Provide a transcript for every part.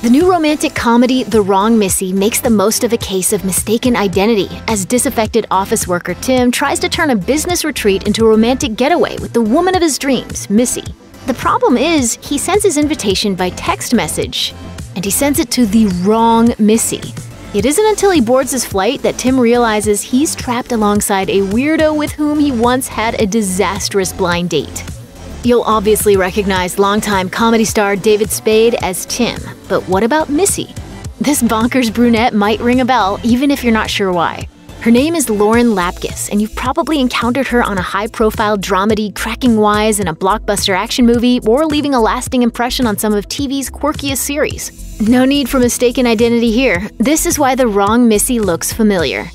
The new romantic comedy, The Wrong Missy, makes the most of a case of mistaken identity as disaffected office worker Tim tries to turn a business retreat into a romantic getaway with the woman of his dreams, Missy. The problem is, he sends his invitation by text message, and he sends it to the wrong Missy. It isn't until he boards his flight that Tim realizes he's trapped alongside a weirdo with whom he once had a disastrous blind date. You'll obviously recognize longtime comedy star David Spade as Tim, but what about Missy? This bonkers brunette might ring a bell, even if you're not sure why. Her name is Lauren Lapkus, and you've probably encountered her on a high-profile dramedy cracking wise in a blockbuster action movie or leaving a lasting impression on some of TV's quirkiest series. No need for mistaken identity here. This is why The Wrong Missy looks familiar.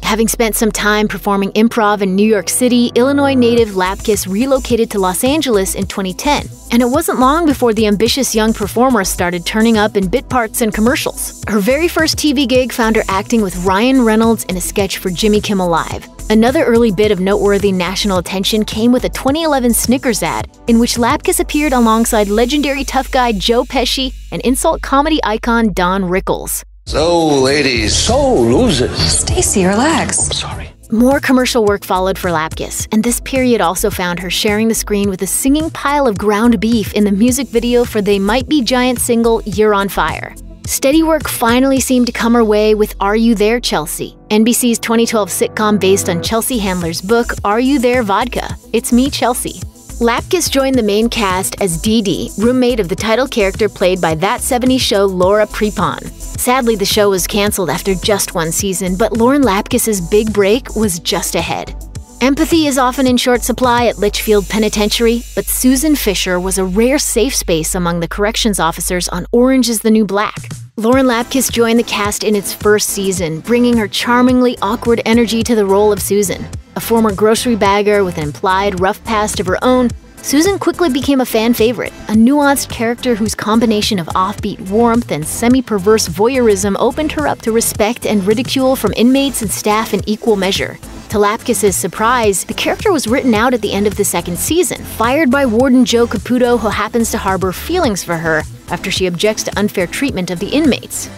Having spent some time performing improv in New York City, Illinois native Lapkus relocated to Los Angeles in 2010, and it wasn't long before the ambitious young performer started turning up in bit parts and commercials. Her very first TV gig found her acting with Ryan Reynolds in a sketch for Jimmy Kimmel Live. Another early bit of noteworthy national attention came with a 2011 Snickers ad, in which Lapkus appeared alongside legendary tough guy Joe Pesci and insult comedy icon Don Rickles. So, ladies. So, losers. Stacy, relax. I'm sorry. More commercial work followed for Lapkus, and this period also found her sharing the screen with a singing pile of ground beef in the music video for They Might Be Giant single You're on Fire. Steady work finally seemed to come her way with Are You There, Chelsea, NBC's 2012 sitcom based on Chelsea Handler's book Are You There, Vodka? It's Me, Chelsea. Lapkus joined the main cast as Dee Dee, roommate of the title character played by That 70s Show Laura Prepon. Sadly, the show was canceled after just one season, but Lauren Lapkus's big break was just ahead. Empathy is often in short supply at Litchfield Penitentiary, but Susan Fisher was a rare safe space among the corrections officers on Orange is the New Black. Lauren Lapkus joined the cast in its first season, bringing her charmingly awkward energy to the role of Susan. A former grocery bagger with an implied rough past of her own, Susan quickly became a fan favorite, a nuanced character whose combination of offbeat warmth and semi-perverse voyeurism opened her up to respect and ridicule from inmates and staff in equal measure. To Lapkus's surprise, the character was written out at the end of the second season, fired by Warden Joe Caputo, who happens to harbor feelings for her after she objects to unfair treatment of the inmates.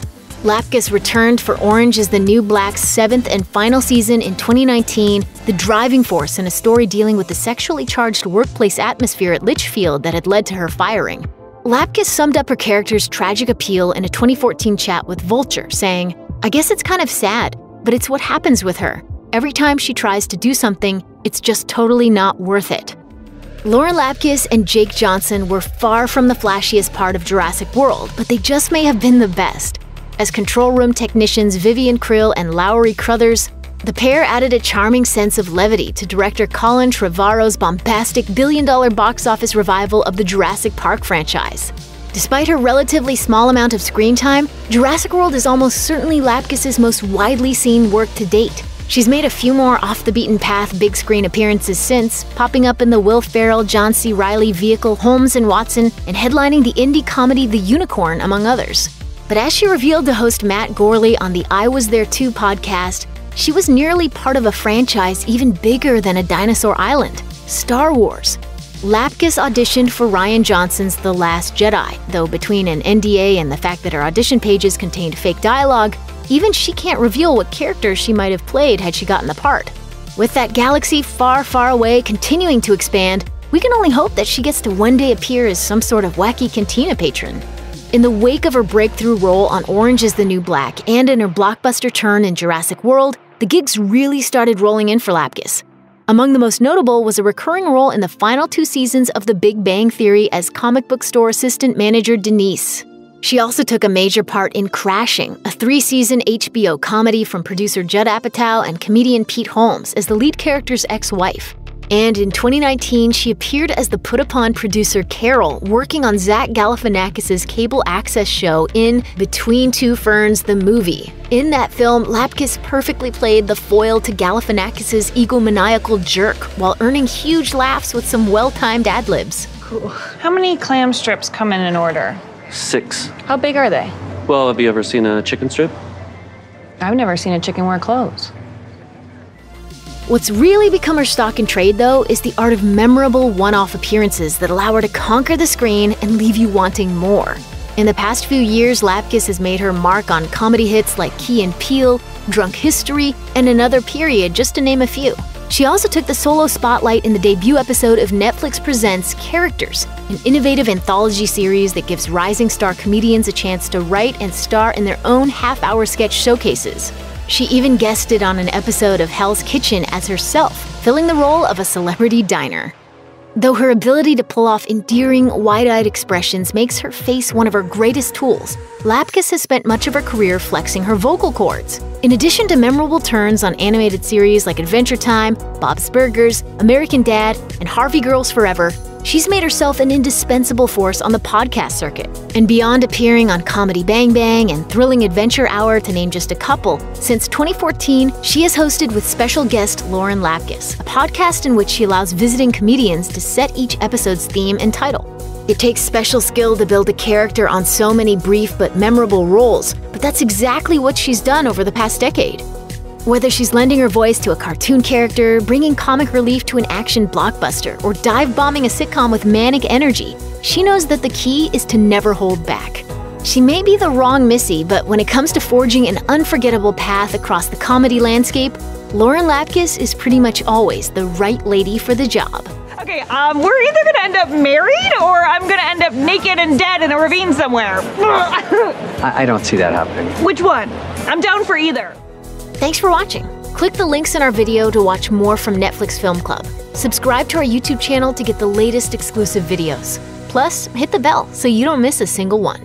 Lapkus returned for Orange is the New Black's 7th and final season in 2019, the driving force in a story dealing with the sexually charged workplace atmosphere at Litchfield that had led to her firing. Lapkus summed up her character's tragic appeal in a 2014 chat with Vulture, saying, "I guess it's kind of sad, but it's what happens with her. Every time she tries to do something, it's just totally not worth it." Lauren Lapkus and Jake Johnson were far from the flashiest part of Jurassic World, but they just may have been the best. As control room technicians Vivian Krill and Lowry Crothers, the pair added a charming sense of levity to director Colin Trevorrow's bombastic billion-dollar box office revival of the Jurassic Park franchise. Despite her relatively small amount of screen time, Jurassic World is almost certainly Lapkus's most widely seen work to date. She's made a few more off-the-beaten-path big-screen appearances since, popping up in the Will Ferrell, John C. Reilly vehicle Holmes & Watson and headlining the indie comedy The Unicorn, among others. But as she revealed to host Matt Gorley on the I Was There Too podcast, she was nearly part of a franchise even bigger than a dinosaur island, Star Wars. Lapkus auditioned for Rian Johnson's The Last Jedi, though between an NDA and the fact that her audition pages contained fake dialogue, even she can't reveal what character she might have played had she gotten the part. With that galaxy far, far away continuing to expand, we can only hope that she gets to one day appear as some sort of wacky cantina patron. In the wake of her breakthrough role on Orange is the New Black and in her blockbuster turn in Jurassic World, the gigs really started rolling in for Lapkus. Among the most notable was a recurring role in the final 2 seasons of The Big Bang Theory as comic book store assistant manager Denise. She also took a major part in Crashing, a 3-season HBO comedy from producer Judd Apatow and comedian Pete Holmes as the lead character's ex-wife. And in 2019, she appeared as the put-upon producer Carol, working on Zach Galifianakis' cable access show in Between Two Ferns, the movie. In that film, Lapkus perfectly played the foil to Galifianakis' egomaniacal jerk while earning huge laughs with some well-timed ad-libs. Cool. How many clam strips come in an order? 6. How big are they? Well, have you ever seen a chicken strip? I've never seen a chicken wear clothes. What's really become her stock in trade, though, is the art of memorable one-off appearances that allow her to conquer the screen and leave you wanting more. In the past few years, Lapkus has made her mark on comedy hits like Key and Peele, Drunk History, and Another Period, just to name a few. She also took the solo spotlight in the debut episode of Netflix Presents Characters, an innovative anthology series that gives rising star comedians a chance to write and star in their own half-hour sketch showcases. She even guested on an episode of Hell's Kitchen as herself, filling the role of a celebrity diner. Though her ability to pull off endearing, wide-eyed expressions makes her face one of her greatest tools, Lapkus has spent much of her career flexing her vocal cords. In addition to memorable turns on animated series like Adventure Time, Bob's Burgers, American Dad, and Harvey Girls Forever, she's made herself an indispensable force on the podcast circuit. And beyond appearing on Comedy Bang Bang and Thrilling Adventure Hour, to name just a couple, since 2014, she has hosted with special guest Lauren Lapkus, a podcast in which she allows visiting comedians to set each episode's theme and title. It takes special skill to build a character on so many brief but memorable roles, but that's exactly what she's done over the past decade. Whether she's lending her voice to a cartoon character, bringing comic relief to an action blockbuster, or dive-bombing a sitcom with manic energy, she knows that the key is to never hold back. She may be the wrong Missy, but when it comes to forging an unforgettable path across the comedy landscape, Lauren Lapkus is pretty much always the right lady for the job. Okay, we're either gonna end up married or I'm gonna end up naked and dead in a ravine somewhere. I don't see that happening. Which one? I'm down for either. Thanks for watching. Click the links in our video to watch more from Netflix Film Club. Subscribe to our YouTube channel to get the latest exclusive videos. Plus, hit the bell so you don't miss a single one.